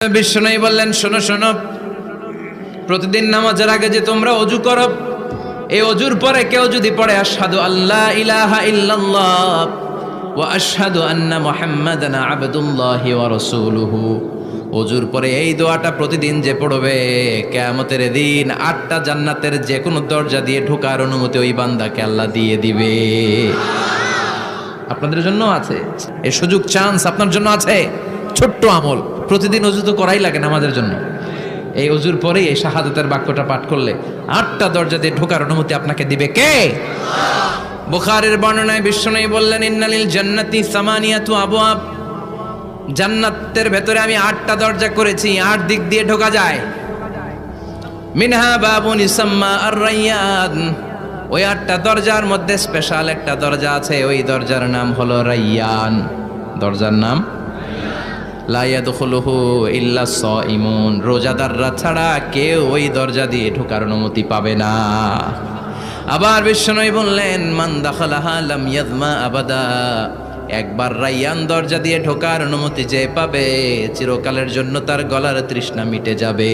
বিশ্বনবী বললেন, শোনো শোনো, প্রতিদিন নামাজের আগে যে তোমরা ওযু করো, এই ওযুর পরে কেউ যদি পড়ে আশহাদু আল্লা ইলাহা ইল্লাল্লাহ ওয়া আশহাদু আন্না মুহাম্মাদান আবদুল্লাহি ওয়া রাসূলুহু, ওযুর পরে এই দোয়াটা প্রতিদিন যে পড়বে, কিয়ামতের দিন 8টা জান্নাতের যে কোনো দরজা দিয়ে ঢোকার অনুমতি ওই বান্দাকে আল্লাহ দিয়ে দিবে। আপনাদের জন্য আছে এই সুযোগ, চান্স আপনার জন্য আছে। ছোট্ট আমল, প্রতিদিন ওযু তো করাই লাগে নামাজের জন্য। এই ওযুর পরেই এই শাহাদাতের বাক্যটা পাঠ করলে 8টা দরজা দিয়ে ঢোকার অনুমতি আপনাকে দিবে কে? বুখারীর বর্ণনায় বিশ্বনবী বললেন, ইন্নালিল জান্নাতি সামানিয়াতু আবওয়াব, জান্নাতের ভেতরে আমি 8টা দরজা করেছি, 8 দিক দিয়ে ঢোকা যায়। মিনহা বাবুন ইসাম্মা আর-রায়্যান, ওই 8টা দরজার মধ্যে স্পেশাল একটা দরজা আছে, ওই দরজার নাম হলো রায়্যান। দরজার নাম লা ইয়াদখুলুহু ইল্লা সাইমুন, রোজাদাররা ছাড়া কেউ ওই দরজা দিয়ে ঢোকার অনুমতি পাবে না। আবার বিশ্বনবী বললেন, মান দাখালাহা লাম ইয়াযমা আবাদা, একবার রায়্যান দরজা দিয়ে ঢোকার অনুমতি যে পাবে, চিরকালের জন্য তার গলার তৃষ্ণা মিটে যাবে।